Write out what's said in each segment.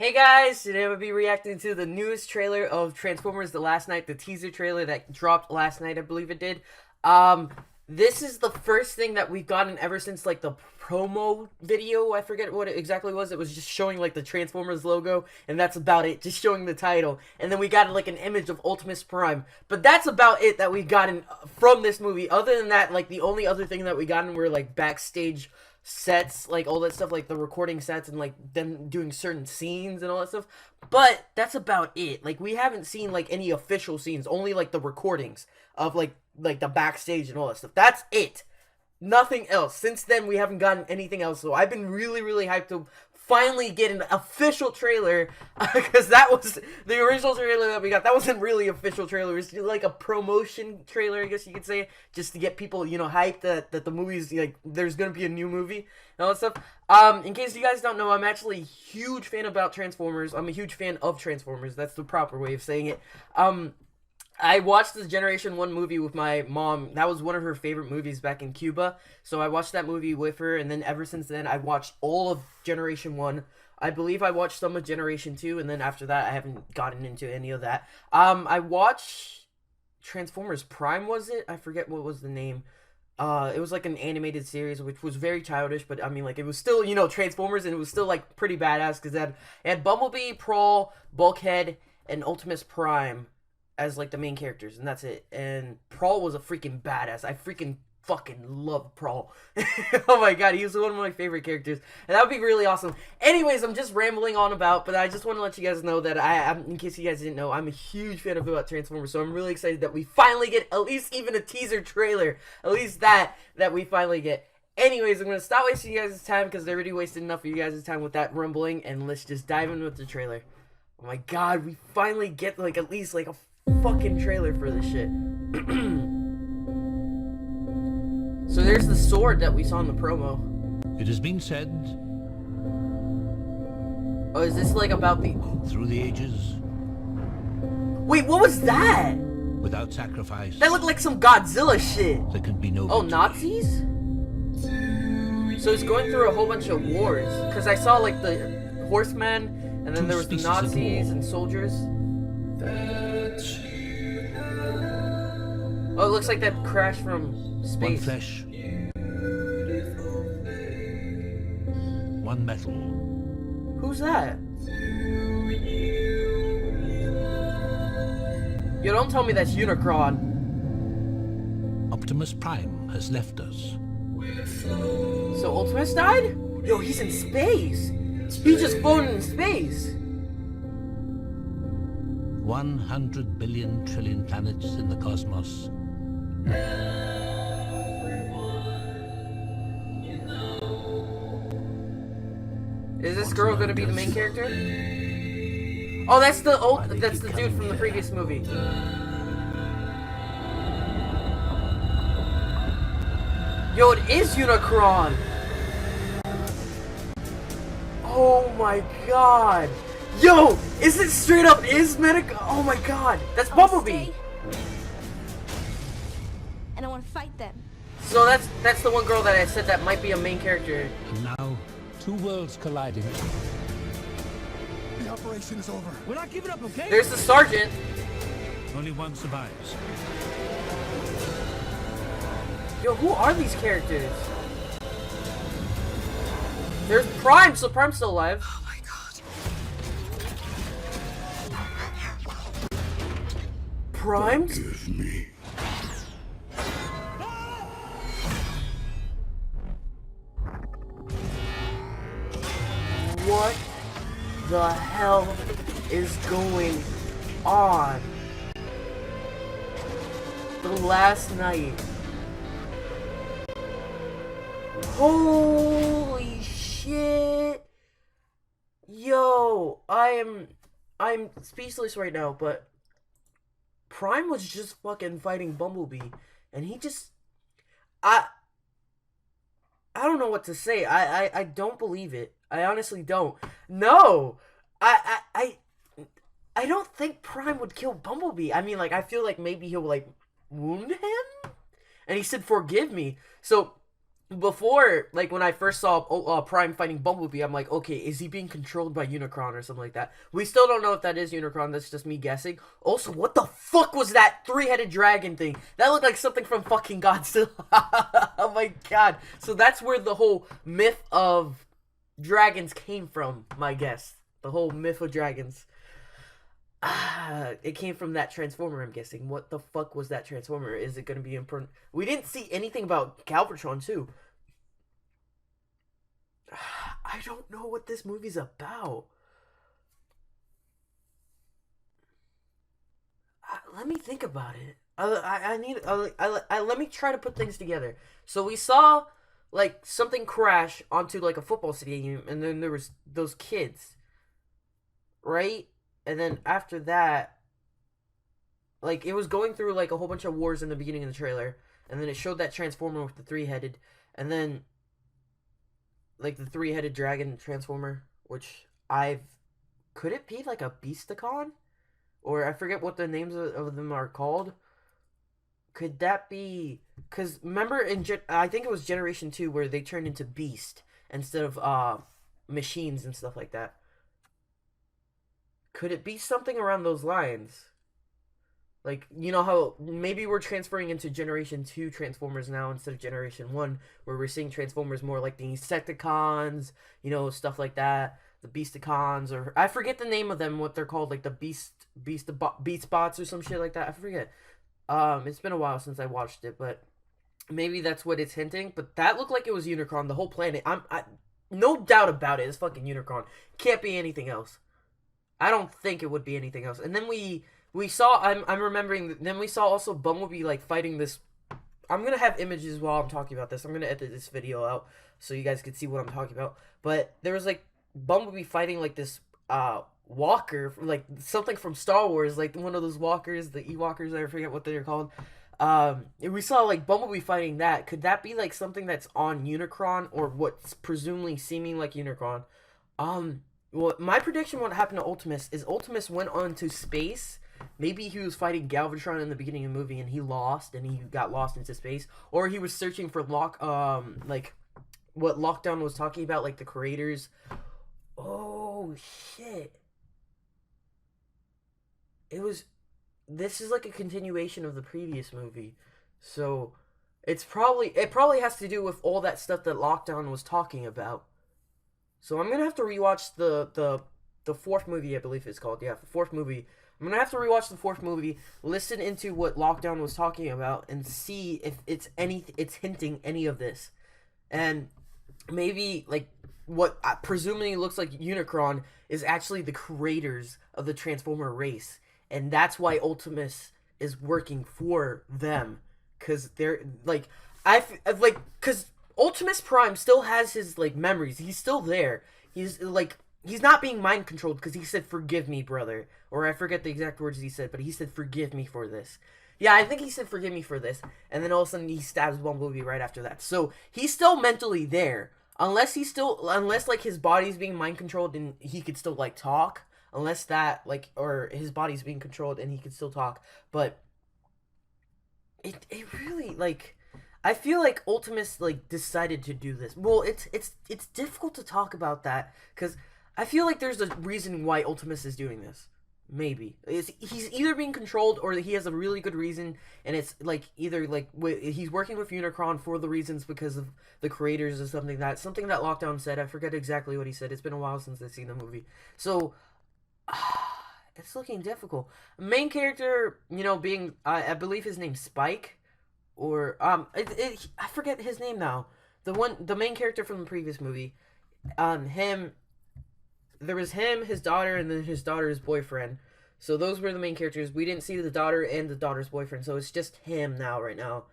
Hey guys, today I'm going to be reacting to the newest trailer of Transformers The Last Night, the teaser trailer that dropped last night, I believe it did. This is the first thing that we've gotten ever since, like, the promo video. I forget what it exactly was. It was just showing, like, the Transformers logo, and that's about it, just showing the title. And then we got, like, an image of Optimus Prime. But that's about it that we've gotten from this movie. Other than that, like, the only other thing that we gotten were, like, backstage sets, like all that stuff, like the recording sets and like them doing certain scenes and all that stuff. But that's about it. Like, we haven't seen like any official scenes, only like the recordings of like the backstage and all that stuff. That's it. Nothing else. Since then, we haven't gotten anything else. So I've been really, really hyped to finally get an official trailer, because that was the original trailer that we got. That wasn't really official trailer. It was like a promotion trailer, I guess you could say, just to get people, hyped that the movie's, like, there's gonna be a new movie and all that stuff. In case you guys don't know, I'm actually a huge fan about Transformers. I'm a huge fan of Transformers. That's the proper way of saying it. I watched the Generation 1 movie with my mom. That was one of her favorite movies back in Cuba. So I watched that movie with her, and then ever since then, I watched all of Generation 1. I believe I watched some of Generation 2, and then after that, I haven't gotten into any of that. I watched Transformers Prime, was it? I forget what was the name. It was like an animated series, which was very childish, but I mean, like, it was still, Transformers, and it was still, like, pretty badass, because it had Bumblebee, Prowl, Bulkhead, and Optimus Prime as like the main characters, and that's it. And Prowl was a freaking badass. I freaking fucking love Prowl. Oh my god, he was one of my favorite characters, and that would be really awesome. Anyways, I'm just rambling on about, but I just want to let you guys know that in case you guys didn't know, I'm a huge fan of Transformers, so I'm really excited that we finally get at least even a teaser trailer, at least that we finally get. Anyways, I'm going to stop wasting you guys' time, because I already wasted enough of you guys' time with that rumbling, and let's just dive in with the trailer. Oh my god, we finally get, like, at least, like, a fucking trailer for this shit. So there's the sword that we saw in the promo. It has been said, oh, is this like about the... through the ages... Wait, what was that? Without sacrifice... That looked like some Godzilla shit. There can be no oh, victory. Nazis? So it's going through a whole bunch of wars. Because I saw, like, the horsemen, and then there was the Nazis and soldiers. Oh, it looks like that crash from space. One flesh. One metal. Who's that? Yo, don't tell me that's Unicron. Optimus Prime has left us. So Optimus died? Yo, he's in space. He just floated in space. 100 billion trillion planets in the cosmos. Is this girl gonna be the main character? Oh, that's the dude from the previous movie. Yo, it is Unicron. Oh my god. Yo, is it straight up Medic? Oh my god, that's Bumblebee. And I want to fight them. So that's the one girl that I said that might be a main character. And now, two worlds colliding. The operation is over. We're not giving up, okay? There's the sergeant. Only one survives. Yo, who are these characters? There's Prime, so Prime's still alive. Oh my god. Prime? Forgive me. What the hell is going on? The Last Night. Holy shit. Yo, I'm speechless right now, but Prime was just fucking fighting Bumblebee, and he just I don't know what to say. I don't believe it. I honestly don't. No! I don't think Prime would kill Bumblebee. I mean, like, I feel like maybe he'll, like, wound him? And he said, forgive me. So, before, like when I first saw Prime fighting Bumblebee, I'm like, okay, is he being controlled by Unicron or something like that? We still don't know if that is Unicron. That's just me guessing. Also, what the fuck was that three-headed dragon thing? That looked like something from fucking Godzilla. Oh my god. So that's where the whole myth of dragons came from, my guess. The whole myth of dragons. It came from that Transformer, I'm guessing. What the fuck was that Transformer? Is it going to be important? We didn't see anything about Galvatron, too. I don't know what this movie's about. Let me think about it. Let me try to put things together. So we saw, like, something crash onto, like, a football stadium, and then there was those kids, right? And then after that, like, it was going through, like, a whole bunch of wars in the beginning of the trailer, and then it showed that Transformer with the three-headed, and then, like, the three-headed dragon Transformer, which could it be, like, a Beasticon? Or I forget what the names of them are called. Could that be... Because, remember, I think it was Generation 2 where they turned into Beast instead of, machines and stuff like that. Could it be something around those lines? Like, you know how maybe we're transferring into Generation 2 Transformers now instead of Generation 1, where we're seeing Transformers more like the Insecticons, you know, stuff like that. The Beasticons, or I forget the name of them, what they're called, like the Beast Bots or some shit like that. I forget. It's been a while since I watched it, but maybe that's what it's hinting. But that looked like it was Unicron, the whole planet. No doubt about it. It's fucking Unicron. Can't be anything else. I don't think it would be anything else. And then we saw. I'm remembering. Then we saw also Bumblebee like fighting this. I'm gonna have images while I'm talking about this. I'm gonna edit this video out so you guys can see what I'm talking about. But there was like Bumblebee fighting like this walker, like something from Star Wars, like one of those walkers, the Ewalkers. I forget what they're called. We saw like Bumblebee fighting that. Could that be like something that's on Unicron or what's presumably seeming like Unicron? Well, my prediction what happened to Ultimus is Ultimus went on to space. Maybe he was fighting Galvatron in the beginning of the movie and he lost and he got lost into space, or he was searching for like what Lockdown was talking about, like the creators. Oh shit! It was. This is like a continuation of the previous movie, so it probably has to do with all that stuff that Lockdown was talking about. So I'm gonna have to rewatch the fourth movie, I believe it's called. Yeah, the fourth movie. I'm gonna have to rewatch the fourth movie, listen into what Lockdown was talking about, and see if it's hinting any of this, and maybe like what presumably looks like Unicron is actually the creators of the Transformer race, and that's why Ultimus is working for them, because they're like because Ultimus Prime still has his like memories. He's still there. He's not being mind controlled because he said, "Forgive me, brother," or I forget the exact words he said, but he said, "Forgive me for this." Yeah, I think he said, "Forgive me for this," and then all of a sudden he stabs Bumblebee right after that. So he's still mentally there, unless like his body's being mind controlled and he could still like talk. Unless that like or his body's being controlled and he could still talk, but it really like. I feel like Ultimus like decided to do this. Well, it's difficult to talk about that because I feel like there's a reason why Ultimus is doing this. Maybe he's either being controlled or he has a really good reason, and it's like either like he's working with Unicron for the reasons because of the creators or something that Lockdown said. I forget exactly what he said. It's been a while since I've seen the movie, so it's looking difficult. Main character, you know, being I believe his name's Spike. Or I forget his name now. The main character from the previous movie, him. There was him, his daughter, and then his daughter's boyfriend. So those were the main characters. We didn't see the daughter and the daughter's boyfriend, so it's just him now, right now.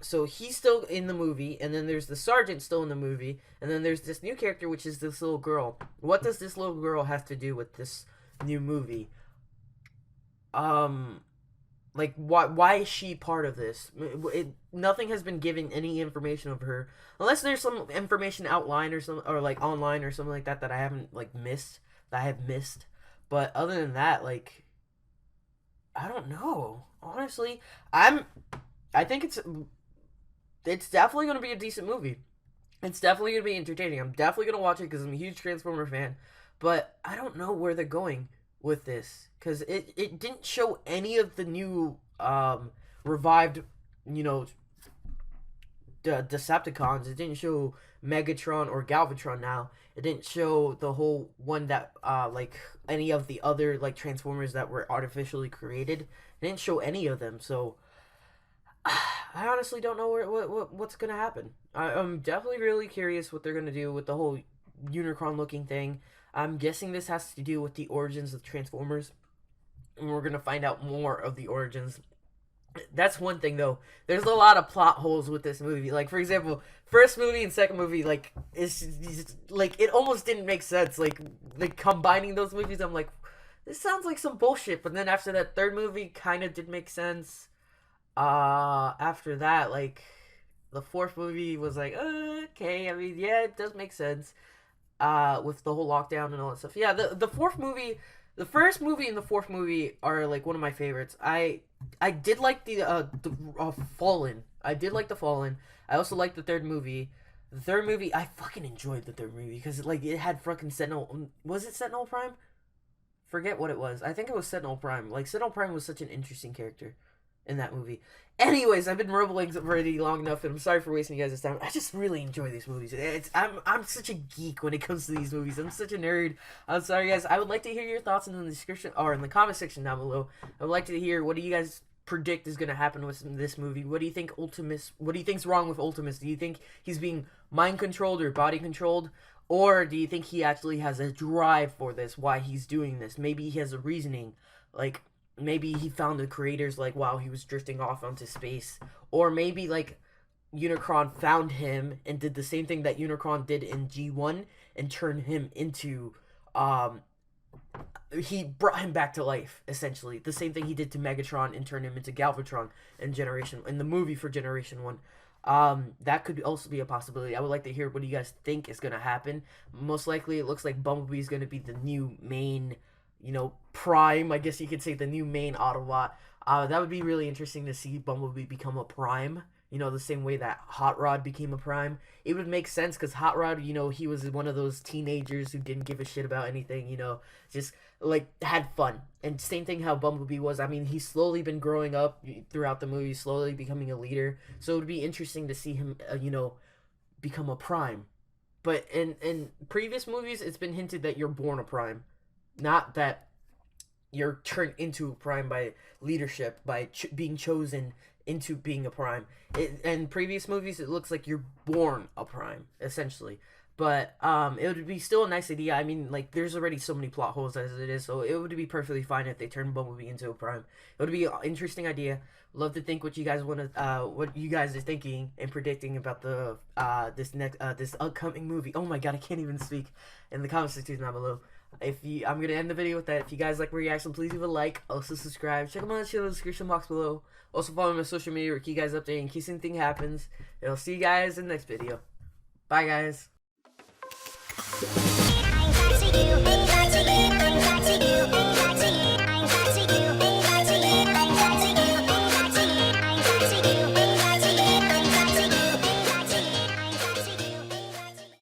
So he's still in the movie, and then there's the sergeant still in the movie, and then there's this new character, which is this little girl. What does this little girl have to do with this new movie? Like why is she part of this? Nothing has been given any information of her, unless there's some information outline or some or like online or something like that I haven't like missed that I have missed. But other than that, like I don't know. Honestly, I think it's definitely going to be a decent movie. It's definitely going to be entertaining. I'm definitely going to watch it because I'm a huge Transformer fan. But I don't know where they're going with this. Because it didn't show any of the new revived, you know, the Decepticons. It didn't show Megatron or Galvatron now. It didn't show the whole one that, like, any of the other, like, Transformers that were artificially created. It didn't show any of them. So I honestly don't know what's gonna happen. I'm definitely really curious what they're gonna do with the whole Unicron looking thing. I'm guessing this has to do with the origins of Transformers, and we're gonna find out more of the origins. That's one thing though. There's a lot of plot holes with this movie. Like, for example, first movie and second movie, like, it's like it almost didn't make sense. Like combining those movies, I'm like, this sounds like some bullshit. But then after that third movie, kind of did make sense. After that, like, the fourth movie was like, okay, I mean, yeah, it does make sense, with the whole lockdown and all that stuff. Yeah, the fourth movie, the first movie and the fourth movie are, like, one of my favorites. I did like the Fallen. I did like the Fallen. I also liked the third movie. The third movie, I fucking enjoyed the third movie, because, like, it had fucking Sentinel, was it Sentinel Prime? Forget what it was. I think it was Sentinel Prime. Like, Sentinel Prime was such an interesting character in that movie. Anyways, I've been rambling already long enough, and I'm sorry for wasting you guys' time. I just really enjoy these movies. I'm such a geek when it comes to these movies. I'm such a nerd. I'm sorry, guys. I would like to hear your thoughts in the description or in the comment section down below. I would like to hear, what do you guys predict is going to happen with this movie? What do you think what do you think's wrong with Ultimus? Do you think he's being mind controlled or body controlled? Or do you think he actually has a drive for this, why he's doing this? Maybe he has a reasoning, like, maybe he found the creators, like, while he was drifting off onto space. Or maybe, like, Unicron found him and did the same thing that Unicron did in G1 and turned him into, he brought him back to life, essentially. The same thing he did to Megatron and turned him into Galvatron in the movie for Generation 1. That could also be a possibility. I would like to hear what you guys think is going to happen. Most likely, it looks like Bumblebee is going to be the new main, you know, Prime, I guess you could say, the new main Autobot. That would be really interesting to see Bumblebee become a Prime, you know, the same way that Hot Rod became a Prime. It would make sense, because Hot Rod, you know, he was one of those teenagers who didn't give a shit about anything, you know, just, like, had fun. And same thing how Bumblebee was. I mean, he's slowly been growing up throughout the movie, slowly becoming a leader, so it would be interesting to see him, you know, become a Prime. But in previous movies, it's been hinted that you're born a Prime. Not that you're turned into a Prime by leadership, by being chosen into being a Prime. In previous movies, it looks like you're born a Prime, essentially. But it would be still a nice idea. I mean, like, there's already so many plot holes as it is, so it would be perfectly fine if they turned Bumblebee into a Prime. It would be an interesting idea. Love to think what you guys want to, what you guys are thinking and predicting about the this upcoming movie. Oh my god, I can't even speak. In the comment section down below. I'm gonna end the video with that. If you guys like my reaction, please leave a like. Also subscribe. Check them out in the description box below. Also follow me on social media where keep you guys updated in case anything happens. And I'll see you guys in the next video. Bye, guys.